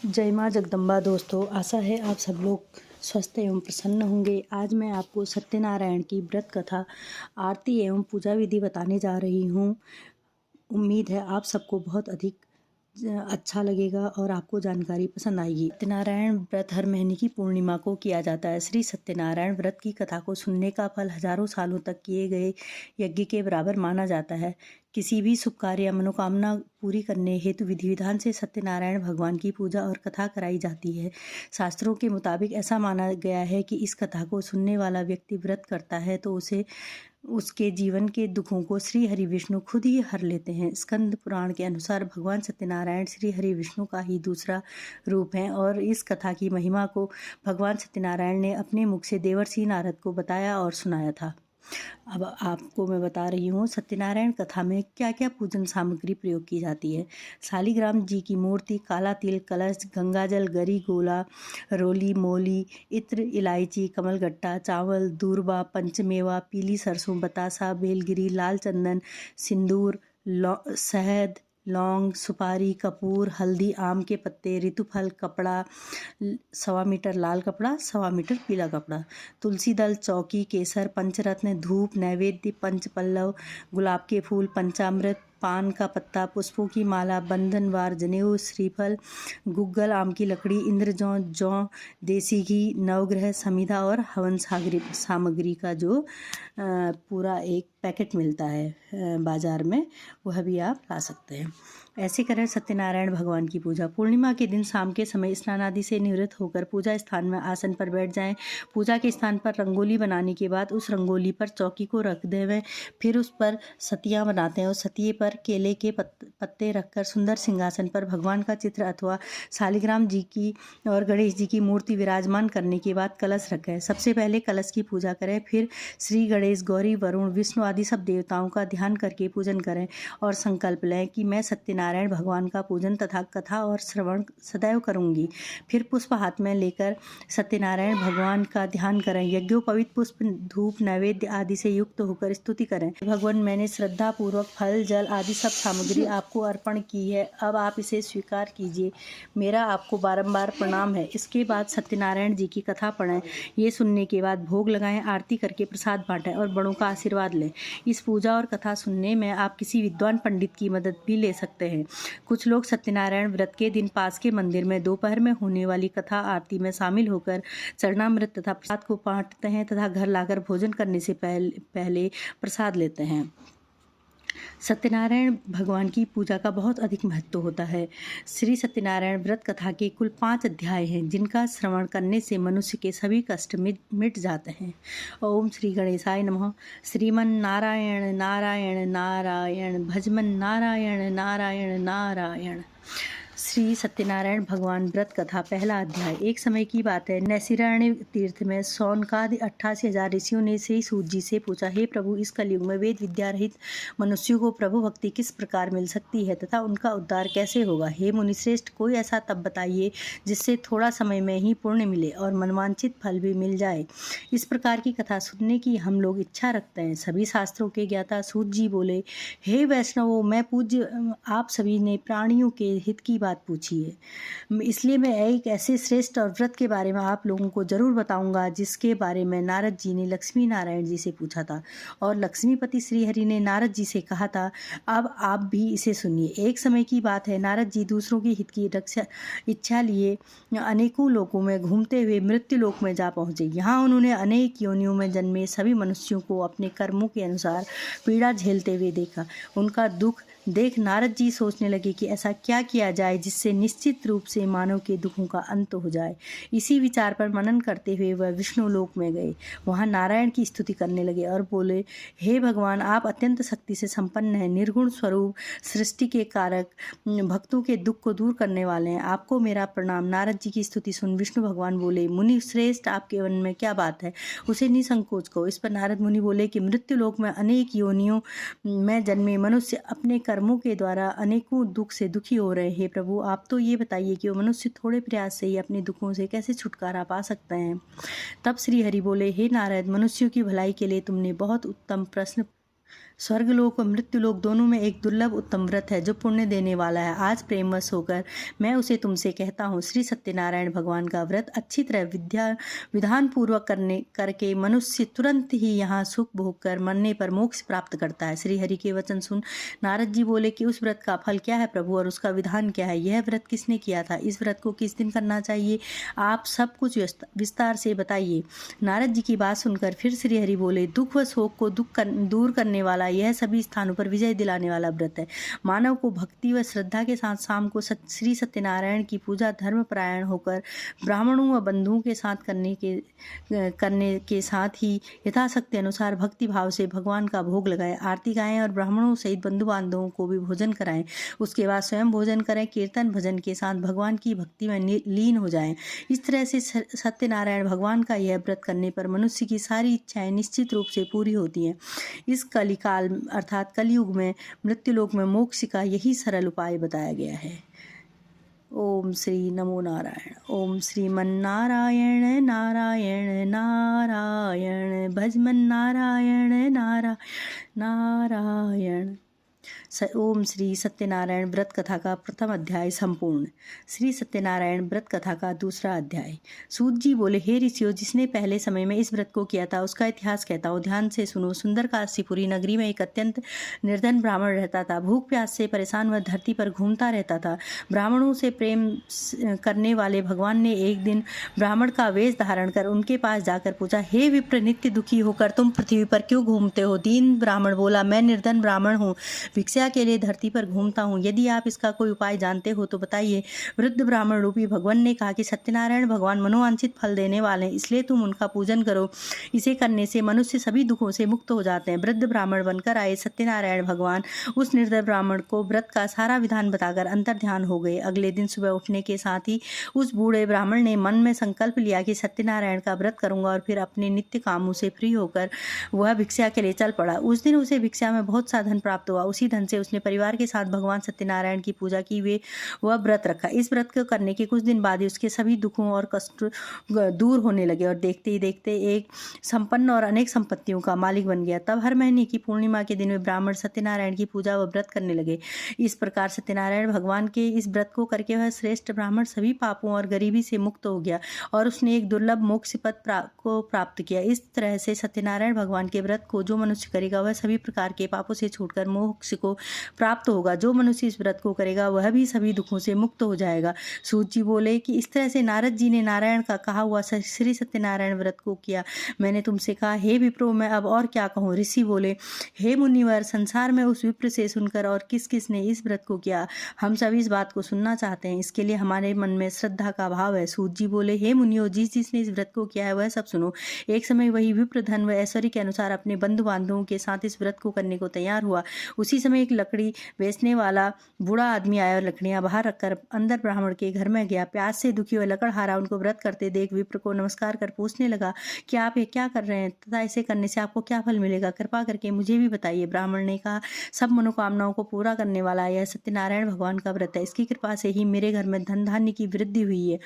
जय माँ जगदम्बा। दोस्तों, आशा है आप सब लोग स्वस्थ एवं प्रसन्न होंगे। आज मैं आपको सत्यनारायण की व्रत कथा, आरती एवं पूजा विधि बताने जा रही हूँ। उम्मीद है आप सबको बहुत अधिक अच्छा लगेगा और आपको जानकारी पसंद आएगी। सत्यनारायण व्रत हर महीने की पूर्णिमा को किया जाता है। श्री सत्यनारायण व्रत की कथा को सुनने का फल हजारों सालों तक किए गए यज्ञ के बराबर माना जाता है। किसी भी शुभ कार्य या मनोकामना पूरी करने हेतु विधि विधान से सत्यनारायण भगवान की पूजा और कथा कराई जाती है। शास्त्रों के मुताबिक ऐसा माना गया है कि इस कथा को सुनने वाला व्यक्ति व्रत करता है तो उसके जीवन के दुखों को श्री हरि विष्णु खुद ही हर लेते हैं। स्कंद पुराण के अनुसार भगवान सत्यनारायण श्री हरि विष्णु का ही दूसरा रूप है और इस कथा की महिमा को भगवान सत्यनारायण ने अपने मुख से देवर्षि नारद को बताया और सुनाया था। अब आपको मैं बता रही हूँ सत्यनारायण कथा में क्या क्या पूजन सामग्री प्रयोग की जाती है। शालिग्राम जी की मूर्ति, काला तिल, कलश, गंगाजल, गरी, गोला, रोली, मोली, इत्र, इलायची, कमलगट्टा, चावल, दूर्बा, पंचमेवा, पीली सरसों, बतासा, बेलगिरी, लाल चंदन, सिंदूर, शहद, लौंग, सुपारी, कपूर, हल्दी, आम के पत्ते, ऋतुफल, कपड़ा, 1.25 मीटर लाल कपड़ा, 1.25 मीटर पीला कपड़ा, तुलसी दल, चौकी, केसर, पंचरत्न, धूप, नैवेद्य, पंचपल्लव, गुलाब के फूल, पंचामृत, पान का पत्ता, पुष्पों की माला, बंधनवार, जनेऊ, श्रीफल, गुग्गल, आम की लकड़ी, इंद्रजौ, जौ, देसी घी, नवग्रह समिधा और हवन सामग्री का जो पूरा एक पैकेट मिलता है बाज़ार में, वह भी आप ला सकते हैं। ऐसे करें सत्यनारायण भगवान की पूजा। पूर्णिमा के दिन शाम के समय स्नान आदि से निवृत्त होकर पूजा स्थान में आसन पर बैठ जाएं। पूजा के स्थान पर रंगोली बनाने के बाद उस रंगोली पर चौकी को रख देवें। फिर उस पर सतियाँ बनाते हैं और सतिये पर केले के पत्ते रखकर सुंदर सिंहासन पर भगवान का चित्र अथवा शालिग्राम जी की और गणेश जी की मूर्ति विराजमान करने के बाद कलश रखें। सबसे पहले कलश की पूजा करें, फिर श्री गणेश, गौरी, वरुण, विष्णु आदि सब देवताओं का ध्यान करके पूजन करें और संकल्प लें कि मैं सत्यनारायण भगवान का पूजन तथा कथा और श्रवण सदैव करूंगी। फिर पुष्प हाथ में लेकर सत्यनारायण भगवान का ध्यान करें। यज्ञोपवीत पुष्प, धूप, नैवेद्य आदि से युक्त होकर स्तुति करें। भगवान, मैंने श्रद्धा पूर्वक फल, जल आदि सब सामग्री आपको अर्पण की है, अब आप इसे स्वीकार कीजिए। मेरा आपको बारंबार प्रणाम है। इसके बाद सत्यनारायण जी की कथा पढ़ें। ये सुनने के बाद भोग लगाएं, आरती करके प्रसाद बांटें और बड़ों का आशीर्वाद लें। इस पूजा और कथा सुनने में आप किसी विद्वान पंडित की मदद भी ले सकते हैं। कुछ लोग सत्यनारायण व्रत के दिन पास के मंदिर में दोपहर में होने वाली कथा आरती में शामिल होकर चरणामृत तथा प्रसाद को बांटते हैं तथा घर लाकर भोजन करने से पहले प्रसाद लेते हैं। सत्यनारायण भगवान की पूजा का बहुत अधिक महत्व होता है। श्री सत्यनारायण व्रत कथा के कुल 5 अध्याय हैं, जिनका श्रवण करने से मनुष्य के सभी कष्ट मिट जाते हैं। ओम श्री गणेशाय नमः। श्रीमन नारायण नारायण नारायण, भजमन नारायण नारायण नारायण। श्री सत्यनारायण भगवान व्रत कथा, पहला अध्याय। एक समय की बात है, नैशिरण्य तीर्थ में शौनकादि 88,000 ऋषियों ने श्री सूत जी से पूछा, हे प्रभु, इस कलयुग में वेद विद्या रहित मनुष्यों को प्रभु भक्ति किस प्रकार मिल सकती है तथा उनका उद्धार कैसे होगा। हे मुनिश्रेष्ठ, कोई ऐसा तप बताइए जिससे थोड़ा समय में ही पुण्य मिले और मनवांछित फल भी मिल जाए। इस प्रकार की कथा सुनने की हम लोग इच्छा रखते हैं। सभी शास्त्रों के ज्ञाता सूत जी बोले, हे वैष्णवों, मैं पूज्य आप सभी ने प्राणियों के हित की बात पूछी है, इसलिए मैं एक ऐसे श्रेष्ठ और व्रत के बारे में आप लोगों को जरूर बताऊंगा जिसके बारे में नारद जी ने लक्ष्मी नारायण जी से पूछा था और लक्ष्मीपति श्री हरि ने नारद जी से कहा था, अब आप भी इसे सुनिए। एक समय की बात है, नारद जी दूसरों के हित की रक्षा इच्छा लिए अनेकों लोकों में घूमते हुए मृत्यु लोक में जा पहुंचे। यहाँ उन्होंने अनेक योनियों में जन्मे सभी मनुष्यों को अपने कर्मों के अनुसार पीड़ा झेलते हुए देखा। उनका दुख देख नारद जी सोचने लगे कि ऐसा क्या किया जाए जिससे निश्चित रूप से मानव के दुखों का अंत हो जाए। इसी विचार पर मनन करते हुए वह विष्णु लोक में गए। वहां नारायण की स्तुति करने लगे और बोले, हे भगवान, आप अत्यंत शक्ति से संपन्न हैं, निर्गुण स्वरूप, सृष्टि के कारक, भक्तों के दुख को दूर करने वाले हैं, आपको मेरा प्रणाम। नारद जी की स्तुति सुन विष्णु भगवान बोले, मुनि श्रेष्ठ, आपके मन में क्या बात है, उसे निसंकोच कहो। इस पर नारद मुनि बोले कि मृत्यु लोक में अनेक योनियों में जन्मे मनुष्य अपने कर्मों के द्वारा अनेकों दुख से दुखी हो रहे हैं। प्रभु, आप तो ये बताइए कि वो मनुष्य थोड़े प्रयास से ही अपने दुखों से कैसे छुटकारा पा सकते हैं। तब श्री हरि बोले, हे नारद, मनुष्यों की भलाई के लिए तुमने बहुत उत्तम प्रश्न स्वर्गलोक और मृत्युलोक दोनों में एक दुर्लभ उत्तम व्रत है जो पुण्य देने वाला है। आज प्रेमवश होकर मैं उसे तुमसे कहता हूँ। श्री सत्यनारायण भगवान का व्रत अच्छी तरह विधान पूर्वक करके मनुष्य तुरंत ही यहाँ सुख भोग कर मरने पर मोक्ष प्राप्त करता है। श्री हरि के वचन सुन नारद जी बोले कि उस व्रत का फल क्या है प्रभु, और उसका विधान क्या है? यह व्रत किसने किया था? इस व्रत को किस दिन करना चाहिए? आप सब कुछ विस्तार से बताइए। नारद जी की बात सुनकर फिर श्री हरि बोले, दुख व शोक को दूर करने वाला यह सभी स्थानों पर विजय दिलाने वाला व्रत है। मानव को भक्ति व श्रद्धा के साथ शाम को श्री सत्यनारायण की पूजा धर्मपरायण होकर ब्राह्मणों व बंधुओं के साथ करने के साथ ही यथाशक्ति अनुसार भक्ति भाव से भगवान का भोग लगाए, आरती गाएं और ब्राह्मणों सहित बंधु बांधवों को भी भोजन कराएं। उसके बाद स्वयं भोजन करें, कीर्तन भजन के साथ भगवान की भक्ति में लीन हो जाएं। इस तरह से सत्यनारायण भगवान का यह व्रत करने पर मनुष्य की सारी इच्छाएं निश्चित रूप से पूरी होती हैं। इस कलिकाल अर्थात कलयुग में मृत्युलोक में मोक्ष का यही सरल उपाय बताया गया है। ओम श्री नमो नारायण। ओम श्रीमन नारायण नारायण नारायण भजमन नारायण नारायण नारायण। ओम श्री सत्यनारायण व्रत कथा का प्रथम अध्याय संपूर्ण। श्री सत्यनारायण व्रत कथा का दूसरा अध्याय। सूत जी बोले, हे ऋषियों, जिसने पहले समय में इस व्रत को किया था उसका इतिहास कहता हूँ, ध्यान से सुनो। सुंदर काशीपुरी नगरी में एक अत्यंत निर्धन ब्राह्मण रहता था। भूख प्यास से परेशान वह धरती पर घूमता रहता था। ब्राह्मणों से प्रेम करने वाले भगवान ने एक दिन ब्राह्मण का वेश धारण कर उनके पास जाकर पूछा, हे विप्र, नित्य दुखी होकर तुम पृथ्वी पर क्यों घूमते हो? दीन ब्राह्मण बोला, मैं निर्धन ब्राह्मण हूँ, भिक्षा के लिए धरती पर घूमता हूँ। यदि आप इसका कोई उपाय जानते हो तो बताइए। वृद्ध ब्राह्मण रूपी भगवान ने कहा कि सत्यनारायण भगवान मनोवांछित फल देने वाले हैं, इसलिए तुम उनका पूजन करो। इसे करने से मनुष्य सभी दुखों से मुक्त हो जाते हैं। वृद्ध ब्राह्मण बनकर आए सत्यनारायण भगवान उस निर्धन ब्राह्मण को व्रत का सारा विधान बताकर अंतर ध्यान हो गए। अगले दिन सुबह उठने के साथ ही उस बूढ़े ब्राह्मण ने मन में संकल्प लिया कि सत्यनारायण का व्रत करूंगा, और फिर अपने नित्य कामों से फ्री होकर वह भिक्षा के लिए चल पड़ा। उस दिन उसे भिक्षा में बहुत सा धन प्राप्त हुआ। उसी धन से उसने परिवार के साथ भगवान सत्यनारायण की पूजा की, वह व्रत रखा। इस व्रत को करने के कुछ दिन बाद ही उसके सभी दुखों और कष्ट दूर होने लगे और देखते ही देखते एक संपन्न और अनेक संपत्तियों का मालिक बन गया। तब हर महीने की पूर्णिमा के दिन वे ब्राह्मण सत्यनारायण की पूजा व व्रत करने लगे। इस प्रकार सत्यनारायण भगवान के इस व्रत को करके वह श्रेष्ठ ब्राह्मण सभी पापों और गरीबी से मुक्त हो गया और उसने एक दुर्लभ मोक्ष पद को प्राप्त किया। इस तरह से सत्यनारायण भगवान के व्रत को जो मनुष्य करेगा वह सभी प्रकार के पापों से छूटकर मोक्ष को प्राप्त होगा। जो मनुष्य इस व्रत को करेगा वह भी सभी दुखों से मुक्त हो जाएगा। सूत जी बोले कि इस तरह से नारद जी ने नारायण का कहा हुआ श्री सत्यनारायण व्रत को किया। मैंने तुमसे कहा, हे विप्रो, मैं अब और क्या कहूँ? ऋषि बोले, हे मुनिवर, संसार में उस विप्र से सुनकर और किस किस ने इस व्रत को किया, हम सभी इस बात को सुनना चाहते हैं। इसके लिए हमारे मन में श्रद्धा का भाव है। सूत जी बोले, हे मुनियो, जिसने इस व्रत को किया है वह सब सुनो। एक समय वही विप्र धन व ऐश्वर्य के अनुसार अपने बंधु बांधवों के साथ इस व्रत को करने को तैयार हुआ। उसी समय एक लकड़ी बेचने वाला बूढ़ा आदमी आया और लकड़ियां बाहर रखकर अंदर ब्राह्मण के घर में गया। प्यास से दुखी हुआ लकड़हारा उनको व्रत करते देख विप्र को नमस्कार कर पूछने लगा कि आप ये क्या कर रहे हैं तथा ऐसे करने से आपको क्या फल मिलेगा? कृपा करके मुझे भी बताइए। ब्राह्मण ने कहा, सब मनोकामनाओं को पूरा करने वाला यह सत्यनारायण भगवान का व्रत है। इसकी कृपा से ही मेरे घर में धन धान्य की वृद्धि हुई है।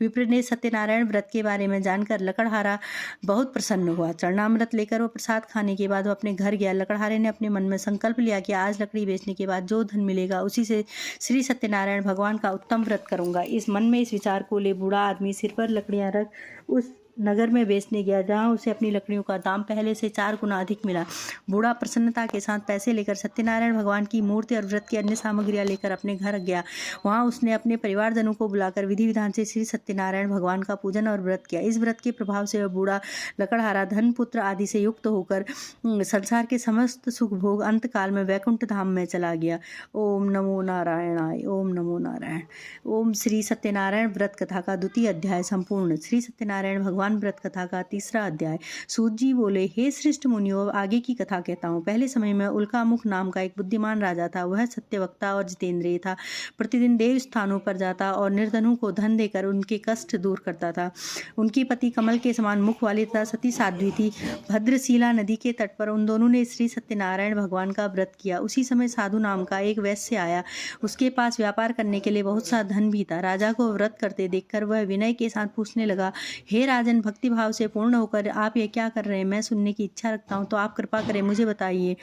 विप्र ने सत्यनारायण व्रत के बारे में जानकर लकड़हारा बहुत प्रसन्न हुआ। चरणामृत लेकर वो प्रसाद खाने के बाद वो अपने घर गया। लकड़हारे ने अपने मन में संकल्प लिया कि आज लकड़ी बेचने के बाद जो धन मिलेगा उसी से श्री सत्यनारायण भगवान का उत्तम व्रत करूंगा। इस मन में इस विचार को ले बूढ़ा आदमी सिर पर लकड़ियां रख उस नगर में बेचने गया, जहां उसे अपनी लकड़ियों का दाम पहले से 4 गुना अधिक मिला। बूढ़ा प्रसन्नता के साथ पैसे लेकर सत्यनारायण भगवान की मूर्ति और व्रत की अन्य सामग्रियां लेकर अपने घर गया। वहां उसने अपने परिवारजनों को बुलाकर विधि विधान से श्री सत्यनारायण भगवान का पूजन और व्रत किया। इस व्रत के प्रभाव से वह बूढ़ा लकड़हारा धन पुत्र आदि से युक्त होकर संसार के समस्त सुख भोग अंत काल में वैकुंठ धाम में चला गया। ओम नमो नारायणाय। ओम नमो नारायण। ओम श्री सत्यनारायण व्रत कथा का द्वितीय अध्याय संपूर्ण। श्री सत्यनारायण भगवान व्रत कथा का तीसरा अध्याय। सूत जी बोले, हे श्रेष्ठ मुनियों, आगे की कथा कहता हूँ। पहले समय में उल्कामुख नाम का एक बुद्धिमान राजा था। वह सत्यवक्ता और जितेंद्रिय था। प्रतिदिन देव स्थानों पर जाता और निर्धनों को धन देकर उनके कष्ट दूर करता था। उनकी पति कमल के समान मुख वाली तथा सती साध्वी थी। भद्रशिला नदी के तट पर उन दोनों ने श्री सत्यनारायण भगवान का व्रत किया। उसी समय साधु नाम का एक वैश्य आया। उसके पास व्यापार करने के लिए बहुत सा धन भी था। राजा को व्रत करते देखकर वह विनय के साथ पूछने लगा, हे राजन, राजन भक्ति भाव से पूर्ण होकर, आप ये क्या कर रहे हैं? मैं सुनने की इच्छा रखता हूँ, तो आप कृपा करें मुझे बताइए।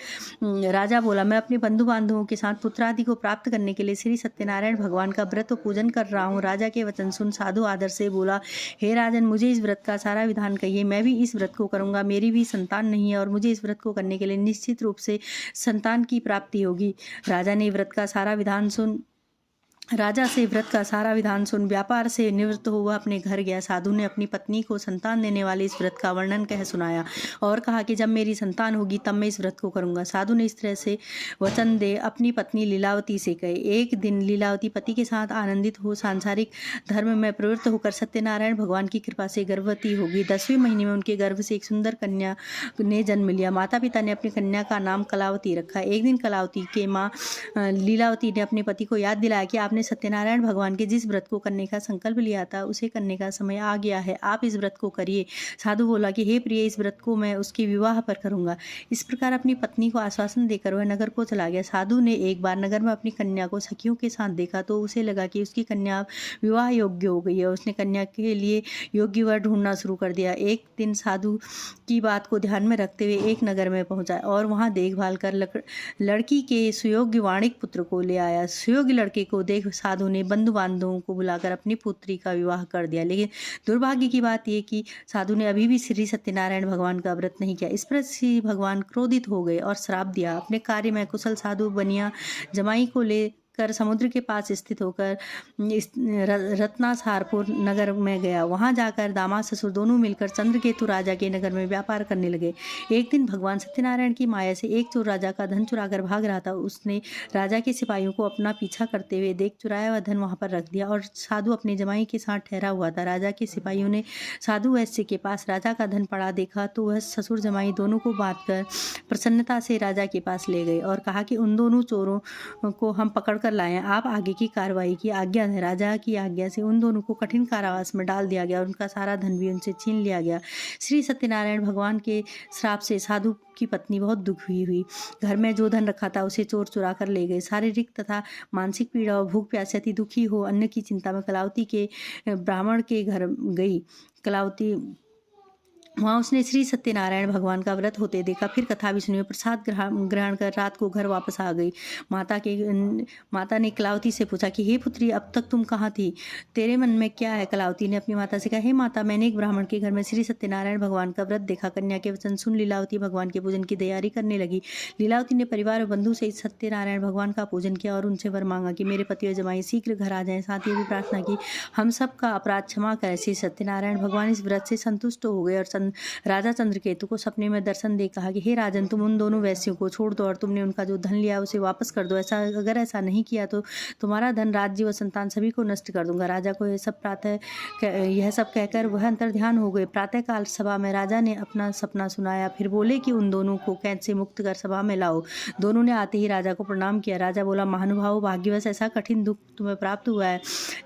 राजा बोला, मैं अपने बंधु बांधवों के साथ पुत्र आदि को प्राप्त करने के लिए श्री सत्यनारायण भगवान का व्रत और पूजन कर रहा हूँ। राजा के वचन सुन साधु आदर से बोला, हे राजन, मुझे इस व्रत का सारा विधान कहिए, मैं भी इस व्रत को करूँगा। मेरी भी संतान नहीं है और मुझे इस व्रत को करने के लिए निश्चित रूप से संतान की प्राप्ति होगी। राजा से व्रत का सारा विधान सुन व्यापार से निवृत्त हुआ अपने घर गया। साधु ने अपनी पत्नी को संतान देने वाले इस व्रत का वर्णन कह सुनाया और कहा कि जब मेरी संतान होगी तब मैं इस व्रत को करूंगा। साधु ने इस तरह से वचन दे अपनी पत्नी लीलावती से कहे। एक दिन लीलावती पति के साथ आनंदित हो सांसारिक धर्म में प्रवृत्त होकर सत्यनारायण भगवान की कृपा से गर्भवती होगी। 10वें महीने में उनके गर्भ से एक सुंदर कन्या ने जन्म लिया। माता पिता ने अपनी कन्या का नाम कलावती रखा। एक दिन कलावती के माँ लीलावती ने अपने पति को याद दिलाया कि आपने सत्यनारायण भगवान के जिस व्रत को करने का संकल्प लिया था उसे करने का समय आ गया है, आप इस व्रत को करिए। साधु बोला कि हे प्रिय, इस व्रत को मैं उसके विवाह पर करूंगा। इस प्रकार अपनी पत्नी को आश्वासन देकर वह नगर को चला गया। साधु ने एक बार नगर में अपनी कन्या को सखियों के साथ देखा तो उसे लगा कि उसकी कन्या विवाह योग्य हो गई है। उसने कन्या के लिए योग्य वर ढूंढना शुरू कर दिया। एक दिन साधु की बात को ध्यान में रखते हुए एक नगर में पहुंचा और वहां देखभाल कर लड़की के सुयोग्य वाणिक पुत्र को ले आया। सुयोग्य लड़के को देख साधु ने बंधु बांधवों को बुलाकर अपनी पुत्री का विवाह कर दिया। लेकिन दुर्भाग्य की बात यह कि साधु ने अभी भी श्री सत्यनारायण भगवान का व्रत नहीं किया। इस पर श्री भगवान क्रोधित हो गए और श्राप दिया। अपने कार्य में कुशल साधु बनिया जमाई को ले कर समुद्र के पास स्थित होकर रत्नासारपुर नगर में गया। वहां जाकर दामाद ससुर दोनों मिलकर चंद्रकेतु राजा के नगर में व्यापार करने लगे। एक दिन भगवान सत्यनारायण की माया से एक चोर राजा का धन चुराकर भाग रहा था। उसने राजा के सिपाहियों को अपना पीछा करते हुए देख चुराया हुआ धन वहां पर रख दिया और साधु अपने जमाई के साथ ठहरा हुआ था। राजा के सिपाहियों ने साधु वैश्य के पास राजा का धन पड़ा देखा तो वह ससुर जमाई दोनों को बांधकर प्रसन्नता से राजा के पास ले गए और कहा कि उन दोनों चोरों को हम पकड़ कर लाए, आप आगे की कार्रवाई की आज्ञा है। राजा की आज्ञा से उन दोनों को कठिन कारावास में डाल दिया गया और उनका सारा धन भी उनसे छीन लिया गया। श्री सत्यनारायण भगवान के श्राप से साधु की पत्नी बहुत दुखी हुई। घर में जो धन रखा था उसे चोर चुरा कर ले गए। शारीरिक तथा मानसिक पीड़ा और भूख प्यास से अति दुखी हो अन्न की चिंता में कलावती के ब्राह्मण के घर गई। कलावती वहाँ उसने श्री सत्यनारायण भगवान का व्रत होते देखा। फिर कथा भी सुनी, प्रसाद ग्रहण कर रात को घर वापस आ गई। माता ने कलावती से पूछा कि हे पुत्री, अब तक तुम कहाँ थी? तेरे मन में क्या है? कलावती ने अपनी माता से कहा, हे माता, मैंने एक ब्राह्मण के घर में श्री सत्यनारायण भगवान का व्रत देखा। कन्या के वचन सुन लीलावती भगवान के पूजन की तैयारी करने लगी। लीलावती ने परिवार और बंधु से सत्यनारायण भगवान का पूजन किया और उनसे वर मांगा कि मेरे पति और जमाई शीघ्र घर आ जाएं। साथ ही भी प्रार्थना की, हम सब का अपराध क्षमा करें। श्री सत्यनारायण भगवान इस व्रत से संतुष्ट हो गए और राजा चंद्रकेतु को सपने में दर्शन दे कहा कि हे राजन, तुम उन दोनों वैश्यों को छोड़ दो और तुमने उनका जो धन लिया उसे वापस कर दो। अगर ऐसा नहीं किया तो तुम्हारा धन, राज्य व संतान सभी को नष्ट कर दूंगा। राजा को यह सब कहकर वह अंतर्ध्यान हो गए। प्रातःकाल सभा में राजा ने अपना सपना सुनाया। फिर बोले कि उन दोनों को कैद से मुक्त कर सभा में लाओ। दोनों ने आते ही राजा को प्रणाम किया। राजा बोला, महानुभाव, भाग्यवश ऐसा कठिन दुख तुम्हें प्राप्त हुआ है,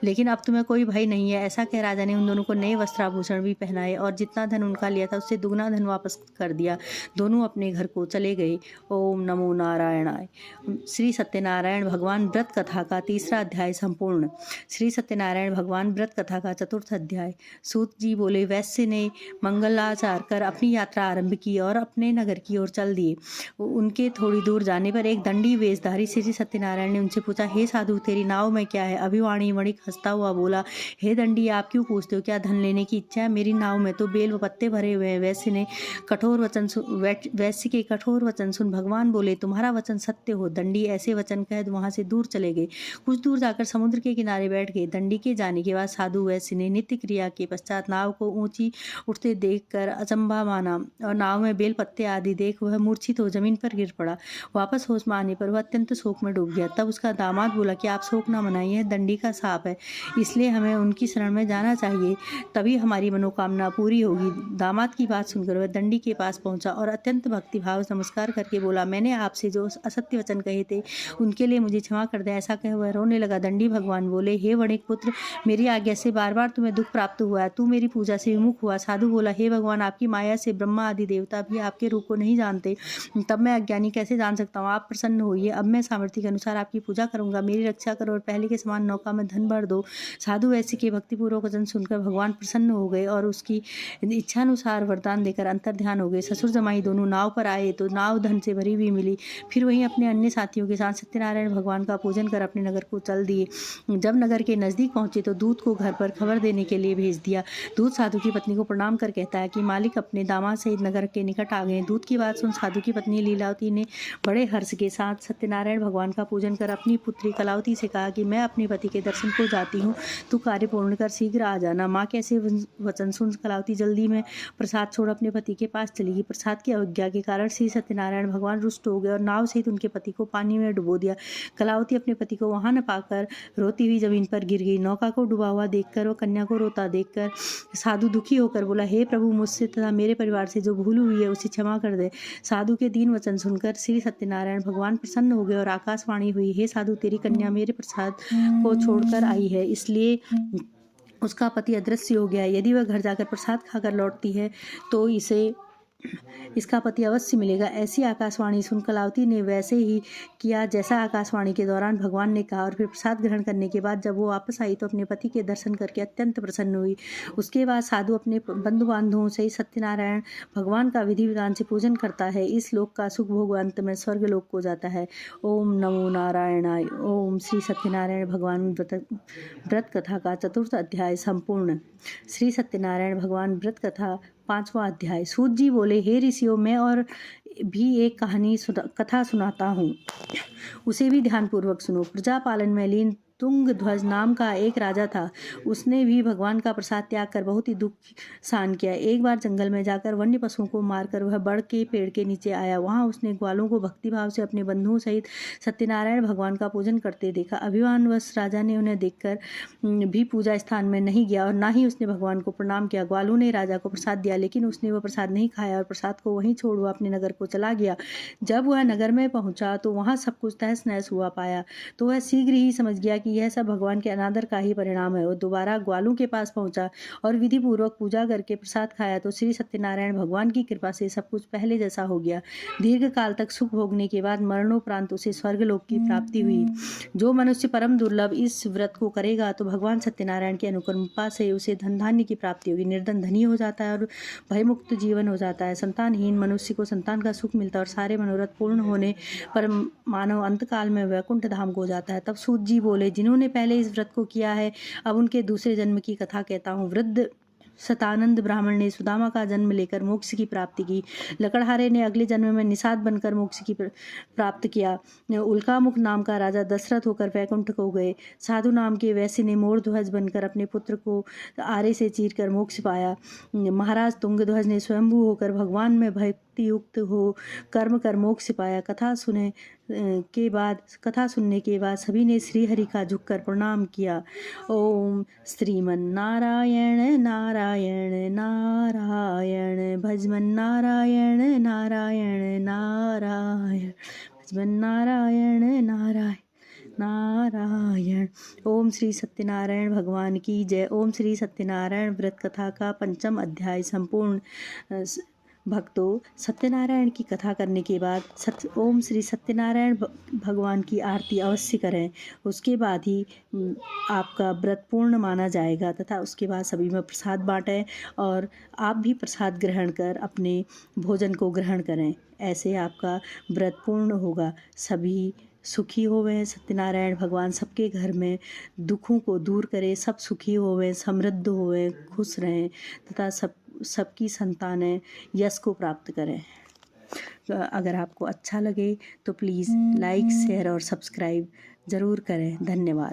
लेकिन अब तुम्हें कोई भय नहीं है। ऐसा कह राजा ने उन दोनों को नए वस्त्राभूषण भी पहनाए और जितना धन उनका लिया था उससे दुगना धन वापस कर दिया। दोनों अपने घर को चले गए। ओम नमो नारायणाय। श्री सत्यनारायण भगवान व्रत कथा का 3रा अध्याय संपूर्ण। श्री सत्यनारायण भगवान व्रत कथा का 4th अध्याय। सूत जी बोले, वैश्य ने मंगलाचार कर अपनी यात्रा आरंभ की और अपने नगर की ओर चल दिए। उनके थोड़ी दूर जाने पर एक दंडी वेशधारी श्री सत्यनारायण ने उनसे पूछा, हे साधु, तेरी नाव में क्या है? अभिवाणी वणिक हंसता हुआ बोला, हे दंडी, आप क्यों पूछते हो? क्या धन लेने की इच्छा है? मेरी नाव में तो बेल व पत्ते भरे हुए हैं। वैश्य के कठोर वचन सुन भगवान बोले, तुम्हारा वचन सत्य हो। दंडी ऐसे वचन कह वहां से दूर चले गए। कुछ दूर जाकर समुद्र के किनारे बैठ गए। दंडी के जाने के बाद साधु वैश्य ने नित्य क्रिया के पश्चात नाव को ऊंची उठते देखकर अचंभा माना और नाव में बेल पत्ते आदि देख वह मूर्छित हो जमीन पर गिर पड़ा। वापस होश में आने पर वह अत्यंत शोक में डूब गया। तब उसका दामाद बोला कि आप शोक न मनाइए, दंडी का शाप है, इसलिए हमें उनकी शरण में जाना चाहिए, तभी हमारी मनोकामना पूरी होगी। दामाद की बात सुनकर वह दंडी के पास पहुंचा और अत्यंत भक्तिभाव से नमस्कार करके बोला, मैंने आपसे जो असत्य वचन कहे थे उनके लिए मुझे क्षमा कर दे। ऐसा कह वह रोने लगा। दंडी भगवान बोले, हे वणिक पुत्र, मेरी आज्ञा से बार बार तुम्हें दुख प्राप्त हुआ है, तू मेरी पूजा से विमुख हुआ। साधु बोला, हे भगवान, आपकी माया से ब्रह्मा आदि देवता भी आपके रूप को नहीं जानते, तब मैं अज्ञानी कैसे जान सकता हूँ। आप प्रसन्न होइए, अब मैं सामर्थ्य के अनुसार आपकी पूजा करूंगा। मेरी रक्षा करो और पहले के समान नौका में धन भर दो। साधु ऐसे के भक्तिपूर्वक वचन सुनकर भगवान प्रसन्न हो गए और उसकी इच्छानुसार वरदान देकर अंतर्ध्यान हो गए। ससुर जमाई दोनों नाव पर आए तो नाव धन से भरी हुई मिली। फिर वहीं अपने अन्य साथियों के साथ सत्यनारायण भगवान का पूजन कर अपने नगर को चल दिए। जब नगर के नजदीक पहुंचे तो दूत को घर पर खबर देने के लिए भेज दिया। दूत साधु की पत्नी को प्रणाम कर कहता है कि मालिक अपने दामाद सहित नगर के निकट आ गए। दूत की बात सुन साधु की पत्नी लीलावती ने बड़े हर्ष के साथ सत्यनारायण भगवान का पूजन कर अपनी पुत्री कलावती से कहा कि मैं अपने पति के दर्शन को जाती हूँ, तू कार्य पूर्ण कर शीघ्र आ जाना। माँ के ऐसे वचन सुन कलावती जल्दी में प्रसाद छोड़ अपने पति के पास चली गई। प्रसाद की अवज्ञा के कारण श्री सत्यनारायण भगवान रुष्ट हो गए और नाव सहित उनके पति को पानी में डुबो दिया। कलावती अपने पति को वहां न पाकर रोती हुई जमीन पर गिर गई। नौका को डूबा हुआ देखकर और कन्या को रोता देखकर साधु दुखी होकर बोला, हे प्रभु, मुझसे तथा मेरे परिवार से जो भूल हुई है उसे क्षमा कर दे। साधु के दीन वचन सुनकर श्री सत्यनारायण भगवान प्रसन्न हो गए और आकाशवाणी हुई, हे साधु, तेरी कन्या मेरे प्रसाद को छोड़कर आई है, इसलिए उसका पति अदृश्य हो गया है। यदि वह घर जाकर प्रसाद खाकर लौटती है तो इसका पति अवश्य मिलेगा। ऐसी आकाशवाणी सुन कलावती ने वैसे ही किया जैसा आकाशवाणी के दौरान भगवान ने कहा और फिर प्रसाद ग्रहण करने के बाद जब वो वापस आई तो अपने पति के दर्शन करके अत्यंत प्रसन्न हुई। उसके बाद साधु अपने बंधु बांधवों से सत्यनारायण भगवान का विधि विधान से पूजन करता है। इस लोक का सुख भोग अंत में स्वर्ग लोक को जाता है। ओम नमो नारायणाय। ओम। श्री सत्यनारायण भगवान व्रत कथा का 4वां अध्याय संपूर्ण। श्री सत्यनारायण भगवान व्रत कथा 5वां अध्याय। सूत जी बोले, हे ऋषियों, मैं और भी एक कथा सुनाता हूँ, उसे भी ध्यानपूर्वक सुनो। प्रजा पालन में लीन तुंगध्वज नाम का एक राजा था। उसने भी भगवान का प्रसाद त्याग कर बहुत ही दुख सहन किया। एक बार जंगल में जाकर वन्य पशुओं को मारकर वह बड़ के पेड़ के नीचे आया। वहां उसने ग्वालों को भक्तिभाव से अपने बंधुओं सहित सत्यनारायण भगवान का पूजन करते देखा। अभिमानवश राजा ने उन्हें देखकर भी पूजा स्थान में नहीं गया और ना ही उसने भगवान को प्रणाम किया। ग्वालों ने राजा को प्रसाद दिया, लेकिन उसने वह प्रसाद नहीं खाया और प्रसाद को वहीं छोड़ वह अपने नगर को चला गया। जब वह नगर में पहुंचा तो वहां सब कुछ तहस नहस हुआ पाया, तो वह शीघ्र ही समझ गया कि यह सब भगवान के अनादर का ही परिणाम है। वो दोबारा ग्वालों के पास पहुंचा और विधि पूर्वक पूजा करके प्रसाद खाया तो श्री सत्यनारायण भगवान की कृपा से सब कुछ पहले जैसा हो गया। दीर्घ काल तक सुख भोगने के बाद मरणोपरांत उसे स्वर्गलोक की प्राप्ति हुई। जो मनुष्य परम दुर्लभ इस व्रत को करेगा तो भगवान सत्यनारायण की अनुकंपा से उसे धन धान्य की प्राप्ति होगी। निर्धन धनी हो जाता है और भयमुक्त जीवन हो जाता है। संतानहीन मनुष्य को संतान का सुख मिलता है और सारे मनोरथ पूर्ण होने पर मानव अंतकाल में वैकुंठ धाम को जाता है। तब सूत जी बोले, जिन्होंने पहले इस व्रत को किया है, अब उनके दूसरे जन्म की कथा कहता हूँ। वृद्ध सतानंद ब्राह्मण ने सुदामा का जन्म लेकर मोक्ष की प्राप्ति की। लकड़हारे ने अगले जन्म में निषाद बनकर मोक्ष की प्राप्त किया। उल्कामुख नाम का राजा दशरथ होकर वैकुंठ को गए। साधु नाम के वैश्य ने मोरध्वज बनकर अपने पुत्र को आरे से चीरकर मोक्ष पाया। महाराज तुंगध्वज ने स्वयंभू होकर भगवान में भक्ति युक्त हो कर्म कर मोक्ष पाया। कथा सुनने के बाद सभी ने श्री हरि का झुककर प्रणाम किया। ओम श्रीमन नारायण नारायण नारायण भजमन नारायण नारायण नारायण भजमन नारायण नारायण नारायण। ओम श्री सत्यनारायण भगवान की जय। ओम श्री सत्यनारायण व्रत कथा का 5वां अध्याय संपूर्ण। भक्तों, सत्यनारायण की कथा करने के बाद ओम श्री सत्यनारायण भगवान की आरती अवश्य करें। उसके बाद ही आपका व्रत पूर्ण माना जाएगा तथा उसके बाद सभी में प्रसाद बांटें और आप भी प्रसाद ग्रहण कर अपने भोजन को ग्रहण करें। ऐसे आपका व्रत पूर्ण होगा। सभी सुखी होवें। सत्यनारायण भगवान सबके घर में दुखों को दूर करे, सब सुखी होवें, समृद्ध होवें, खुश रहें तथा सबकी संतानें यश को प्राप्त करें। अगर आपको अच्छा लगे तो प्लीज़ लाइक, शेयर और सब्सक्राइब ज़रूर करें। धन्यवाद।